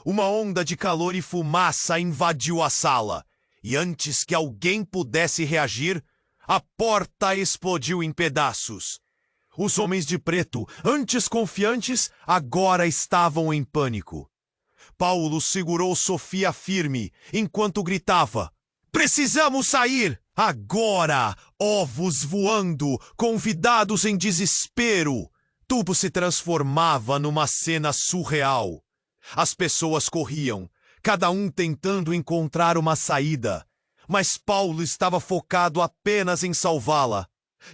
Uma onda de calor e fumaça invadiu a sala, e antes que alguém pudesse reagir, a porta explodiu em pedaços. Os homens de preto, antes confiantes, agora estavam em pânico. Paulo segurou Sofia firme, enquanto gritava: "Precisamos sair! Agora!" Ovos voando, convidados em desespero. Tudo se transformava numa cena surreal. As pessoas corriam, cada um tentando encontrar uma saída. Mas Paulo estava focado apenas em salvá-la.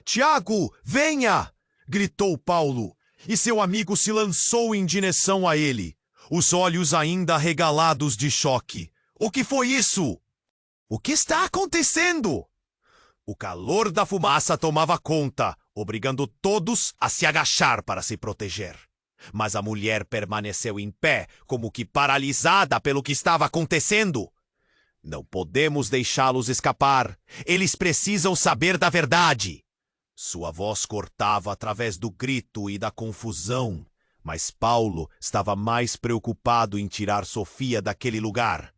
"Tiago, venha!" gritou Paulo, e seu amigo se lançou em direção a ele, os olhos ainda arregalados de choque. "O que foi isso? O que está acontecendo?" O calor da fumaça tomava conta, obrigando todos a se agachar para se proteger. Mas a mulher permaneceu em pé, como que paralisada pelo que estava acontecendo. "Não podemos deixá-los escapar. Eles precisam saber da verdade." Sua voz cortava através do grito e da confusão, mas Paulo estava mais preocupado em tirar Sofia daquele lugar.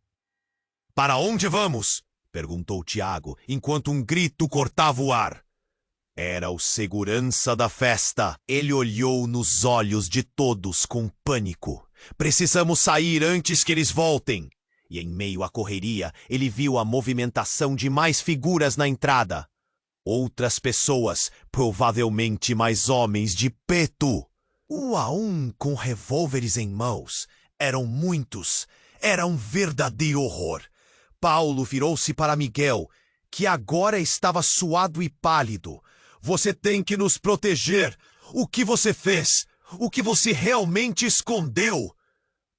"Para onde vamos?" perguntou Tiago, enquanto um grito cortava o ar. Era o segurança da festa. Ele olhou nos olhos de todos com pânico. Precisamos sair antes que eles voltem. E em meio à correria, ele viu a movimentação de mais figuras na entrada. Outras pessoas, provavelmente mais homens de preto. Um a um com revólveres em mãos. Eram muitos. Era um verdadeiro horror. Paulo virou-se para Miguel, que agora estava suado e pálido. Você tem que nos proteger. O que você fez? O que você realmente escondeu?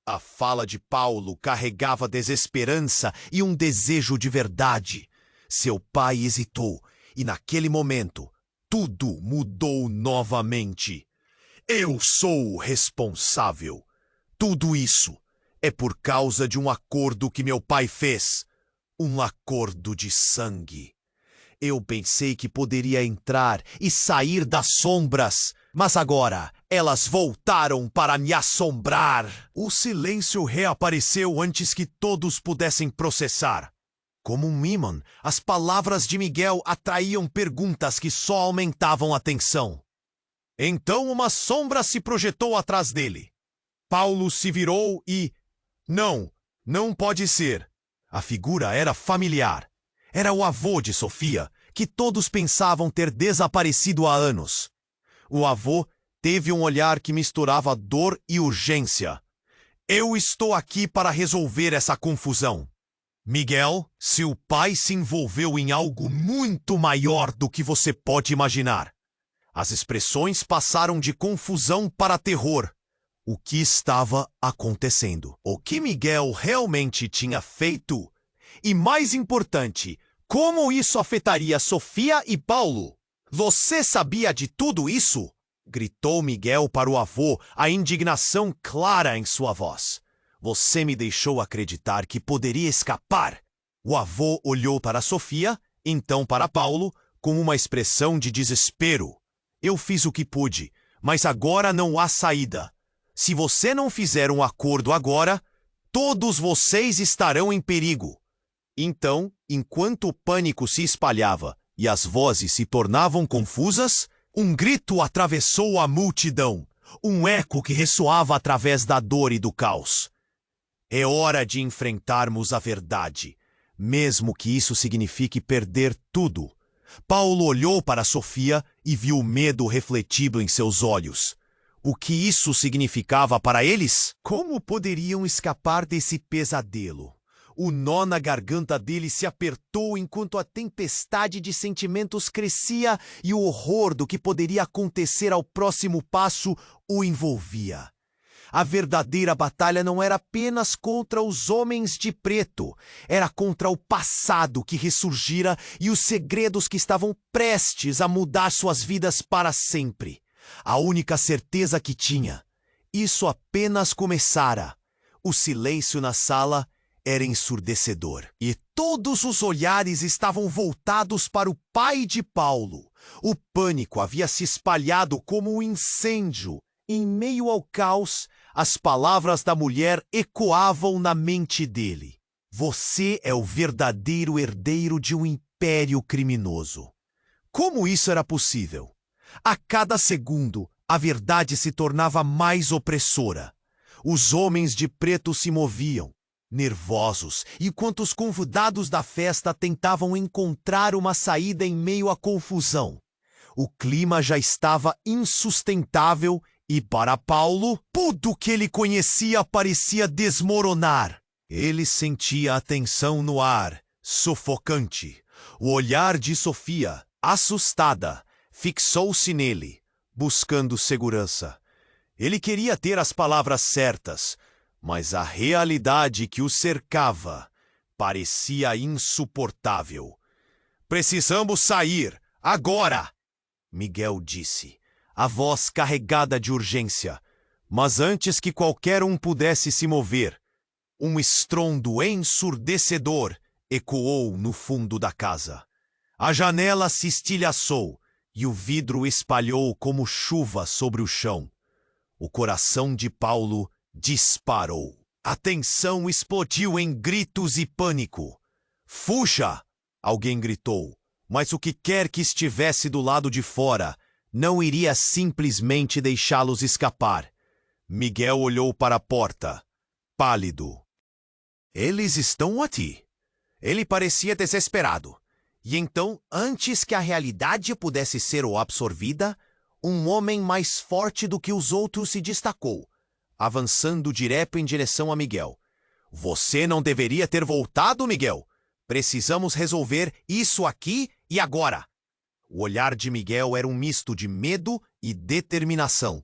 A fala de Paulo carregava desesperança e um desejo de verdade. Seu pai hesitou, e naquele momento, tudo mudou novamente. Eu sou o responsável. Tudo isso é por causa de um acordo que meu pai fez. Um acordo de sangue. Eu pensei que poderia entrar e sair das sombras, mas agora elas voltaram para me assombrar. O silêncio reapareceu antes que todos pudessem processar. Como um ímã, as palavras de Miguel atraíam perguntas que só aumentavam a tensão. Então uma sombra se projetou atrás dele. Paulo se virou e... Não pode ser. A figura era familiar. Era o avô de Sofia, que todos pensavam ter desaparecido há anos. O avô teve um olhar que misturava dor e urgência. Eu estou aqui para resolver essa confusão. Miguel, seu pai se envolveu em algo muito maior do que você pode imaginar. As expressões passaram de confusão para terror. O que estava acontecendo? O que Miguel realmente tinha feito? E mais importante, como isso afetaria Sofia e Paulo? Você sabia de tudo isso? Gritou Miguel para o avô, a indignação clara em sua voz. Você me deixou acreditar que poderia escapar. O avô olhou para Sofia, então para Paulo, com uma expressão de desespero. Eu fiz o que pude, mas agora não há saída. Se você não fizer um acordo agora, todos vocês estarão em perigo. Então, enquanto o pânico se espalhava e as vozes se tornavam confusas, um grito atravessou a multidão, um eco que ressoava através da dor e do caos. É hora de enfrentarmos a verdade, mesmo que isso signifique perder tudo. Paulo olhou para Sofia e viu o medo refletido em seus olhos. O que isso significava para eles? Como poderiam escapar desse pesadelo? O nó na garganta dele se apertou enquanto a tempestade de sentimentos crescia e o horror do que poderia acontecer ao próximo passo o envolvia. A verdadeira batalha não era apenas contra os homens de preto, era contra o passado que ressurgira e os segredos que estavam prestes a mudar suas vidas para sempre. A única certeza que tinha, isso apenas começara. O silêncio na sala era ensurdecedor, e todos os olhares estavam voltados para o pai de Paulo. O pânico havia se espalhado como um incêndio. Em meio ao caos, as palavras da mulher ecoavam na mente dele. Você é o verdadeiro herdeiro de um império criminoso. Como isso era possível? A cada segundo, a verdade se tornava mais opressora. Os homens de preto se moviam, nervosos, enquanto os convidados da festa tentavam encontrar uma saída em meio à confusão. O clima já estava insustentável e, para Paulo, tudo que ele conhecia parecia desmoronar. Ele sentia a tensão no ar, sufocante. O olhar de Sofia, assustada, fixou-se nele, buscando segurança. Ele queria ter as palavras certas, mas a realidade que o cercava parecia insuportável. Precisamos sair, agora! Miguel disse, a voz carregada de urgência. Mas antes que qualquer um pudesse se mover, um estrondo ensurdecedor ecoou no fundo da casa. A janela se estilhaçou e o vidro espalhou como chuva sobre o chão. O coração de Paulo disparou. A tensão explodiu em gritos e pânico. Fuja! Alguém gritou, mas o que quer que estivesse do lado de fora não iria simplesmente deixá-los escapar. Miguel olhou para a porta, pálido. Eles estão aqui. Ele parecia desesperado. E então, antes que a realidade pudesse ser absorvida, um homem mais forte do que os outros se destacou, avançando direto em direção a Miguel. Você não deveria ter voltado, Miguel. Precisamos resolver isso aqui e agora. O olhar de Miguel era um misto de medo e determinação.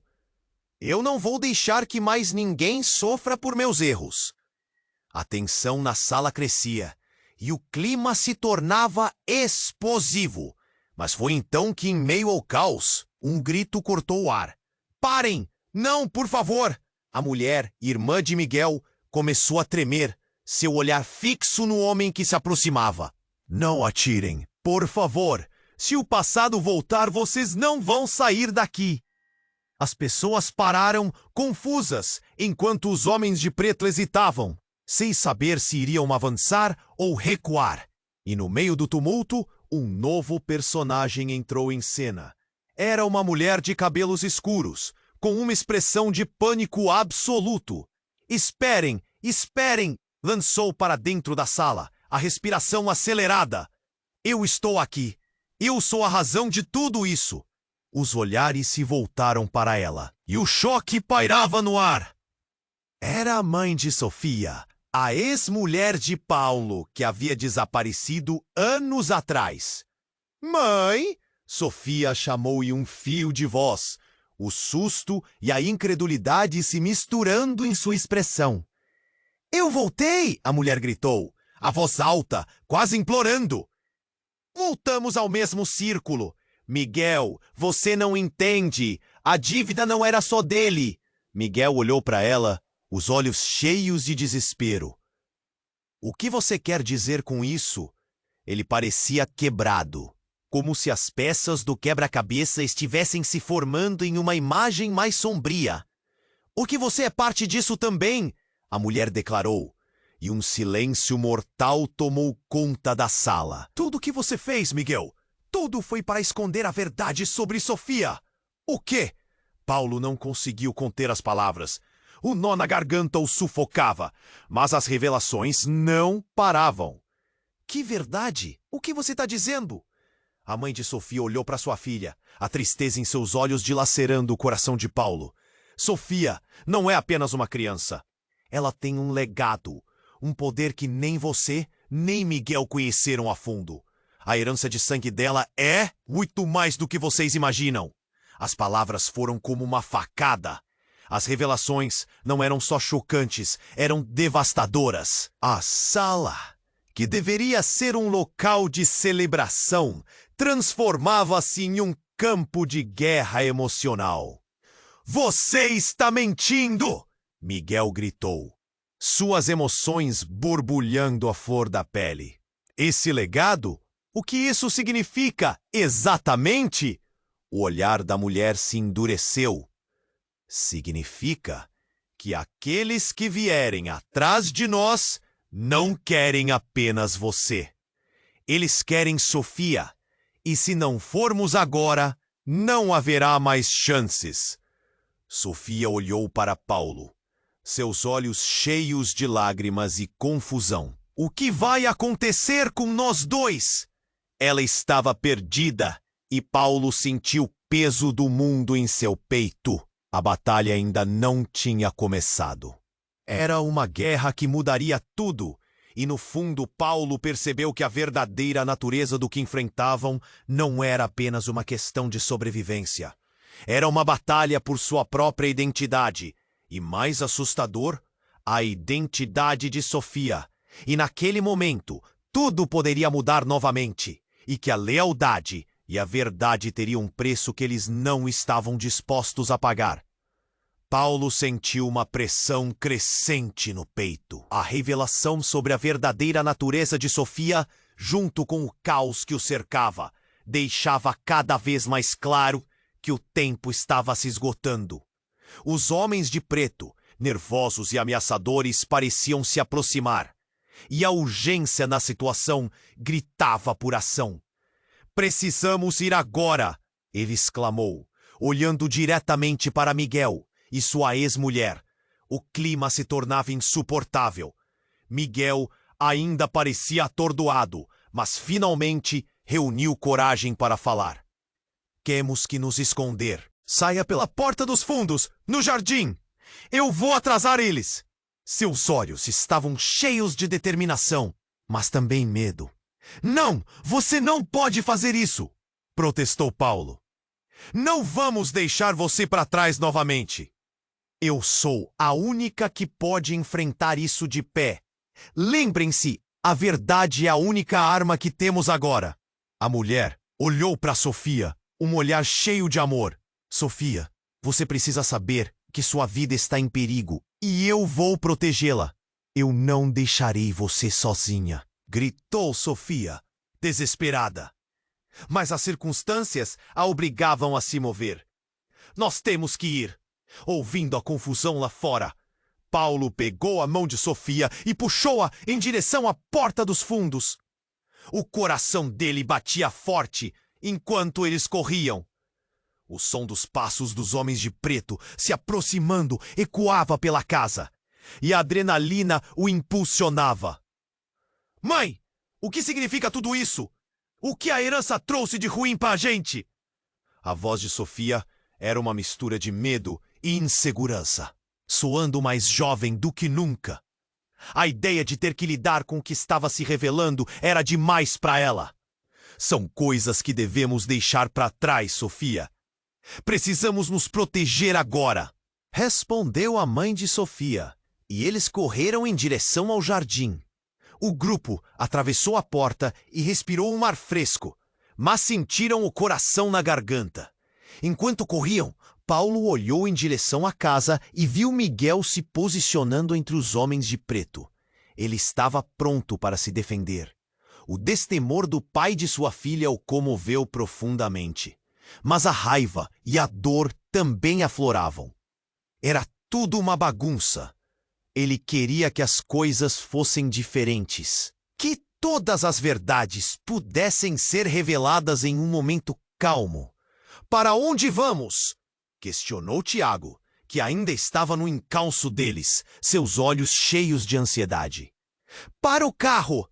Eu não vou deixar que mais ninguém sofra por meus erros. A tensão na sala crescia e o clima se tornava explosivo. Mas foi então que, em meio ao caos, um grito cortou o ar. Parem! Não, por favor! A mulher, irmã de Miguel, começou a tremer, seu olhar fixo no homem que se aproximava. Não atirem, por favor! Se o passado voltar, vocês não vão sair daqui! As pessoas pararam, confusas, enquanto os homens de preto hesitavam, sem saber se iriam avançar ou recuar. E no meio do tumulto, um novo personagem entrou em cena. Era uma mulher de cabelos escuros, com uma expressão de pânico absoluto. Esperem, esperem! Lançou para dentro da sala, a respiração acelerada. Eu estou aqui. Eu sou a razão de tudo isso. Os olhares se voltaram para ela, e o choque pairava no ar. Era a mãe de Sofia, a ex-mulher de Paulo, que havia desaparecido anos atrás. Mãe! Sofia chamou em um fio de voz, o susto e a incredulidade se misturando em sua expressão. Eu voltei! A mulher gritou, a voz alta, quase implorando. Voltamos ao mesmo círculo. Miguel, você não entende. A dívida não era só dele. Miguel olhou para ela, os olhos cheios de desespero. O que você quer dizer com isso? Ele parecia quebrado, como se as peças do quebra-cabeça estivessem se formando em uma imagem mais sombria. Porque você é parte disso também, a mulher declarou. E um silêncio mortal tomou conta da sala. Tudo o que você fez, Miguel, tudo foi para esconder a verdade sobre Sofia. O quê? Paulo não conseguiu conter as palavras. O nó na garganta o sufocava, mas as revelações não paravam. Que verdade? O que você está dizendo? A mãe de Sofia olhou para sua filha, a tristeza em seus olhos dilacerando o coração de Paulo. Sofia não é apenas uma criança. Ela tem um legado. Um poder que nem você, nem Miguel conheceram a fundo. A herança de sangue dela é muito mais do que vocês imaginam. As palavras foram como uma facada. As revelações não eram só chocantes, eram devastadoras. A sala, que deveria ser um local de celebração, transformava-se em um campo de guerra emocional. Você está mentindo! Miguel gritou, suas emoções borbulhando à flor da pele. Esse legado? O que isso significa exatamente? O olhar da mulher se endureceu. Significa que aqueles que vierem atrás de nós não querem apenas você. Eles querem Sofia, e se não formos agora, não haverá mais chances. Sofia olhou para Paulo, seus olhos cheios de lágrimas e confusão. O que vai acontecer com nós dois? Ela estava perdida, e Paulo sentiu o peso do mundo em seu peito. A batalha ainda não tinha começado. Era uma guerra que mudaria tudo, e no fundo Paulo percebeu que a verdadeira natureza do que enfrentavam não era apenas uma questão de sobrevivência. Era uma batalha por sua própria identidade, e mais assustador, a identidade de Sofia. E naquele momento, tudo poderia mudar novamente, e que a lealdade e a verdade teriam um preço que eles não estavam dispostos a pagar. Paulo sentiu uma pressão crescente no peito. A revelação sobre a verdadeira natureza de Sofia, junto com o caos que o cercava, deixava cada vez mais claro que o tempo estava se esgotando. Os homens de preto, nervosos e ameaçadores, pareciam se aproximar. e a urgência na situação gritava por ação. "Precisamos ir agora!" ele exclamou, olhando diretamente para Miguel e sua ex-mulher. O clima se tornava insuportável. Miguel ainda parecia atordoado, mas finalmente reuniu coragem para falar. "Temos que nos esconder. Saia pela porta dos fundos, no jardim. Eu vou atrasar eles." Seus olhos estavam cheios de determinação, mas também medo. "Não, você não pode fazer isso!" protestou Paulo. "Não vamos deixar você para trás novamente. Eu sou a única que pode enfrentar isso de pé. Lembrem-se, a verdade é a única arma que temos agora." A mulher olhou para Sofia, um olhar cheio de amor. "Sofia, você precisa saber que sua vida está em perigo e eu vou protegê-la. Eu não deixarei você sozinha", gritou Sofia, desesperada. Mas as circunstâncias a obrigavam a se mover. "Nós temos que ir." Ouvindo a confusão lá fora, Paulo pegou a mão de Sofia e puxou-a em direção à porta dos fundos. O coração dele batia forte enquanto eles corriam. O som dos passos dos homens de preto se aproximando ecoava pela casa, e a adrenalina o impulsionava. "Mãe, o que significa tudo isso? O que a herança trouxe de ruim para a gente?" A voz de Sofia era uma mistura de medo e insegurança, soando mais jovem do que nunca. A ideia de ter que lidar com o que estava se revelando era demais para ela. "São coisas que devemos deixar para trás, Sofia. Precisamos nos proteger agora", respondeu a mãe de Sofia, e eles correram em direção ao jardim. O grupo atravessou a porta e respirou um ar fresco, mas sentiram o coração na garganta. Enquanto corriam, Paulo olhou em direção à casa e viu Miguel se posicionando entre os homens de preto. Ele estava pronto para se defender. O destemor do pai de sua filha o comoveu profundamente. Mas a raiva e a dor também afloravam. Era tudo uma bagunça. Ele queria que as coisas fossem diferentes. Que todas as verdades pudessem ser reveladas em um momento calmo. "Para onde vamos?" questionou Tiago, que ainda estava no encalço deles, seus olhos cheios de ansiedade. "Para o carro!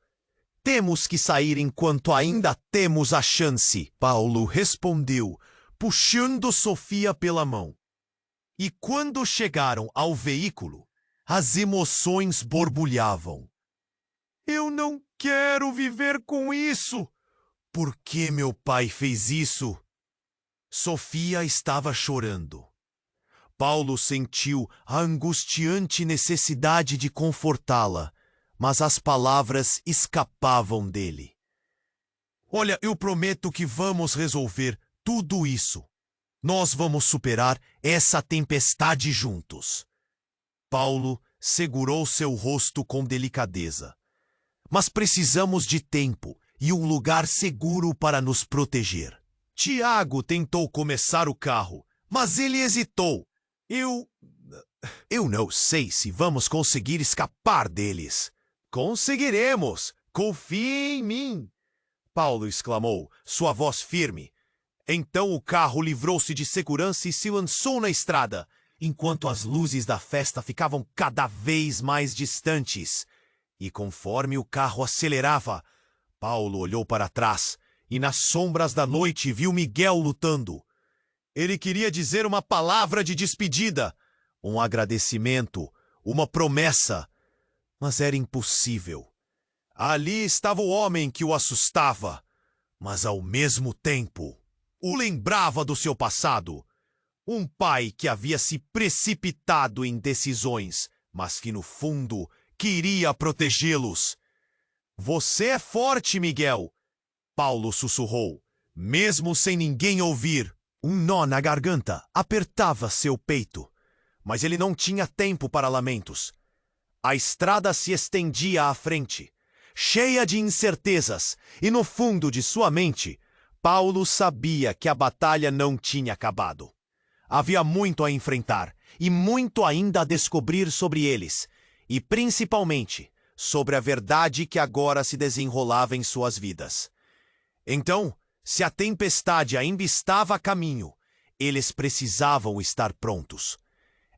Temos que sair enquanto ainda temos a chance", Paulo respondeu, puxando Sofia pela mão. E quando chegaram ao veículo, as emoções borbulhavam. "Eu não quero viver com isso! Por que meu pai fez isso?" Sofia estava chorando. Paulo sentiu a angustiante necessidade de confortá-la, mas as palavras escapavam dele. "Olha, eu prometo que vamos resolver tudo isso. Nós vamos superar essa tempestade juntos." Paulo segurou seu rosto com delicadeza. "Mas precisamos de tempo e um lugar seguro para nos proteger." Tiago tentou começar o carro, mas ele hesitou. Eu não sei se vamos conseguir escapar deles." "Conseguiremos! Confie em mim!" Paulo exclamou, sua voz firme. Então o carro livrou-se de segurança e se lançou na estrada, enquanto as luzes da festa ficavam cada vez mais distantes. E conforme o carro acelerava, Paulo olhou para trás e nas sombras da noite viu Miguel lutando. Ele queria dizer uma palavra de despedida, um agradecimento, uma promessa, mas era impossível. Ali estava o homem que o assustava, mas ao mesmo tempo o lembrava do seu passado. Um pai que havia se precipitado em decisões, mas que no fundo queria protegê-los. "Você é forte, Miguel!" Paulo sussurrou, mesmo sem ninguém ouvir. Um nó na garganta apertava seu peito, mas ele não tinha tempo para lamentos. A estrada se estendia à frente, cheia de incertezas, e no fundo de sua mente, Paulo sabia que a batalha não tinha acabado. Havia muito a enfrentar e muito ainda a descobrir sobre eles, e principalmente sobre a verdade que agora se desenrolava em suas vidas. Então, se a tempestade ainda estava a caminho, eles precisavam estar prontos.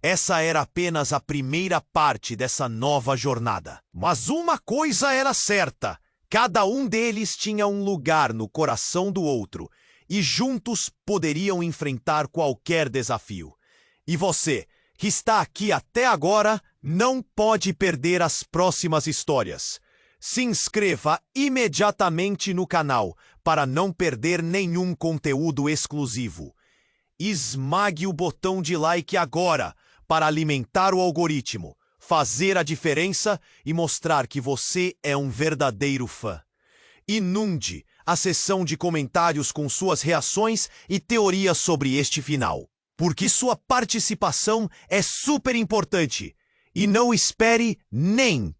Essa era apenas a primeira parte dessa nova jornada. Mas uma coisa era certa: cada um deles tinha um lugar no coração do outro, e juntos poderiam enfrentar qualquer desafio. E você, que está aqui até agora, não pode perder as próximas histórias. Se inscreva imediatamente no canal para não perder nenhum conteúdo exclusivo. Esmague o botão de like agora para alimentar o algoritmo, fazer a diferença e mostrar que você é um verdadeiro fã. Inunde a seção de comentários com suas reações e teorias sobre este final, porque sua participação é super importante. E não espere nem